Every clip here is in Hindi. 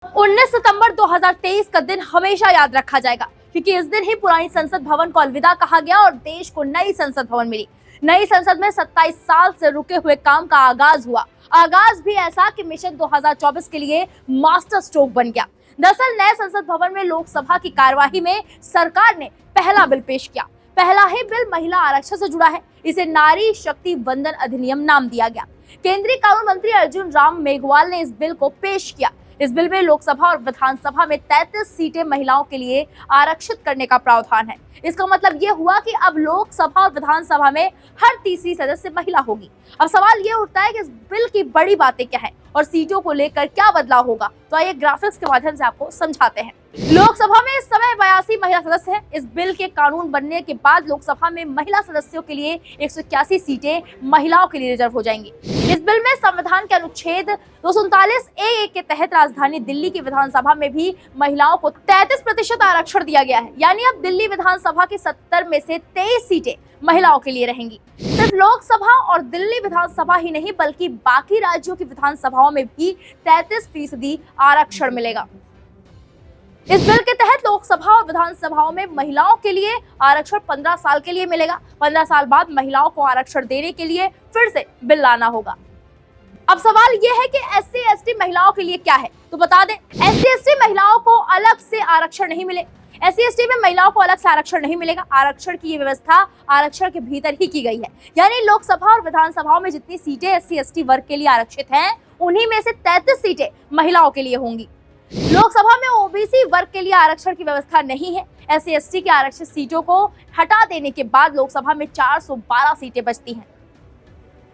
19 सितंबर 2023 का दिन हमेशा याद रखा जाएगा, क्योंकि इस दिन ही पुरानी संसद भवन को अलविदा कहा गया और देश को नई संसद भवन मिली। नई संसद में 27 साल से रुके हुए काम का आगाज हुआ। आगाज भी ऐसा कि मिशन 2024 के लिए मास्टर स्ट्रोक बन गया। दरअसल नए संसद भवन में लोकसभा की कार्यवाही में सरकार ने पहला बिल पेश किया। पहला ही बिल महिला आरक्षण से जुड़ा है। इसे नारी शक्ति वंदन अधिनियम नाम दिया गया। केंद्रीय कानून मंत्री अर्जुन राम मेघवाल ने इस बिल को पेश किया। इस बिल में लोकसभा और विधानसभा में 33 सीटें महिलाओं के लिए आरक्षित करने का प्रावधान है। इसका मतलब ये हुआ कि अब लोकसभा और विधानसभा में हर तीसरी सदस्य महिला होगी। अब सवाल ये उठता है कि इस बिल की बड़ी बातें क्या है और सीटों को लेकर क्या बदलाव होगा। तो आइए ग्राफिक्स के माध्यम से आपको समझाते हैं। लोकसभा में इस समय 82 महिला सदस्य हैं। इस बिल के कानून बनने के बाद लोकसभा में महिला सदस्यों के लिए 181 सीटें महिलाओं के लिए रिजर्व हो जाएंगी। इस बिल में संविधान के अनुच्छेद 247A के तहत राजधानी दिल्ली की विधानसभा में भी महिलाओं को 33% आरक्षण दिया गया है। यानी अब दिल्ली विधानसभा की 70 में से 23 सीटें महिलाओं के लिए रहेंगी। सिर्फ लोकसभा और दिल्ली विधानसभा ही नहीं, बल्कि बाकी राज्यों की विधानसभाओं में भी 33% आरक्षण मिलेगा। इस बिल के तहत लोकसभा और विधानसभाओं में महिलाओं के लिए आरक्षण 15 साल के लिए मिलेगा। 15 साल बाद महिलाओं को आरक्षण देने के लिए फिर से बिल लाना होगा। अब सवाल यह है कि SC/ST महिलाओं के लिए क्या है, तो बता दें, SC/ST महिलाओं को अलग से आरक्षण नहीं मिले। SC/ST में महिलाओं को अलग से आरक्षण नहीं मिलेगा। आरक्षण की ये व्यवस्था आरक्षण के भीतर ही की गई है। यानी लोकसभा और विधानसभाओं में जितनी सीटें SC/ST वर्ग के लिए आरक्षित हैं, उन्हीं में से 33 सीटें महिलाओं के लिए होंगी। लोकसभा में OBC वर्ग के लिए आरक्षण की व्यवस्था नहीं है। SC/ST की आरक्षित सीटों को हटा देने के बाद लोकसभा में 412 सीटें बचती हैं।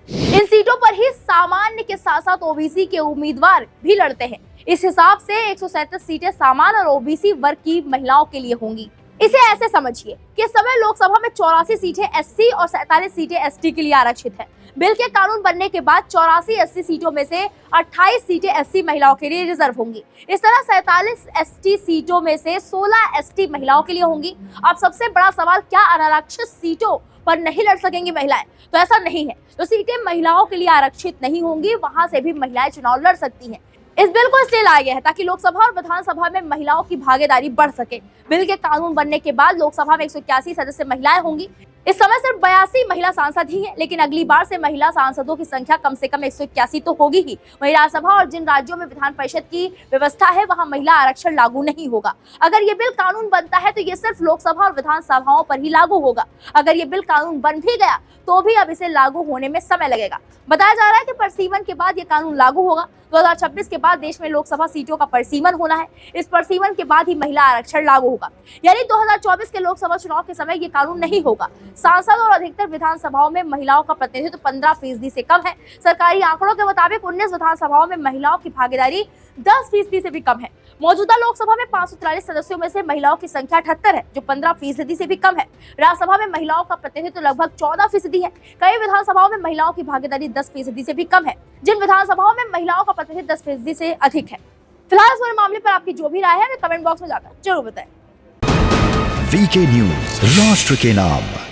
इन सीटों पर ही सामान्य के साथ साथ OBC के उम्मीदवार भी लड़ते हैं। इस हिसाब से 137 सीटें सामान्य और OBC वर्ग की महिलाओं के लिए होंगी। इसे ऐसे समझिए कि इस समय लोकसभा में 84 सीटें SC और 47 सीटें ST के लिए आरक्षित है। बिल के कानून बनने के बाद 84 SC सीटों में से 28 सीटें SC महिलाओं के लिए रिजर्व होंगी। इस तरह 47 ST सीटों में से 16 ST महिलाओं के लिए होंगी। अब सबसे बड़ा सवाल, क्या अनारक्षित सीटों पर नहीं लड़ सकेंगी महिलाएं? तो ऐसा नहीं है। जो सीटें महिलाओं के लिए आरक्षित नहीं होंगी, वहां से भी महिलाएं चुनाव लड़ सकती हैं। इस बिल को इसलिए लाया गया है ताकि लोकसभा और विधानसभा में महिलाओं की भागीदारी बढ़ सके। बिल के कानून बनने के बाद लोकसभा में 181 सदस्य महिलाएं होंगी। इस समय सिर्फ 82 महिला सांसद ही हैं, लेकिन अगली बार से महिला सांसदों की संख्या कम से कम 181 तो होगी ही। वहीं राज्यसभा और जिन राज्यों में विधान परिषद की व्यवस्था है, वहां महिला आरक्षण लागू नहीं होगा। अगर ये बिल कानून बनता है तो ये सिर्फ लोकसभा और विधानसभाओं पर ही लागू होगा। अगर ये बिल कानून बन भी गया तो भी अब इसे लागू होने में समय लगेगा। बताया जा रहा है कि परिसीमन के बाद ये कानून लागू होगा। 2026 के बाद देश में लोकसभा सीटों का परिसीमन होना है। इस परिसीमन के बाद ही महिला आरक्षण लागू होगा। यानी 2024 के लोकसभा चुनाव के समय ये कानून नहीं होगा। सांसद और अधिकतर विधानसभाओं में महिलाओं का प्रतिनिधित्व 15% से कम है। सरकारी आंकड़ों के मुताबिक 19 विधानसभाओं में महिलाओं की भागीदारी 10% से भी कम है। मौजूदा लोकसभा में 543 सदस्यों में से महिलाओं की संख्या 78 है, जो 15% से भी कम है। राज्यसभा में महिलाओं का प्रतिनिधित्व लगभग 14% है। कई विधानसभाओं में महिलाओं की भागीदारी 10% से भी कम है। जिन विधानसभाओं में महिलाओं का प्रतिनिधित्व 10% से अधिक है। फिलहाल इस पूरे मामले पर आपकी जो भी राय है, कमेंट बॉक्स में जाकर जरूर बताएं। VK न्यूज, राष्ट्र के नाम।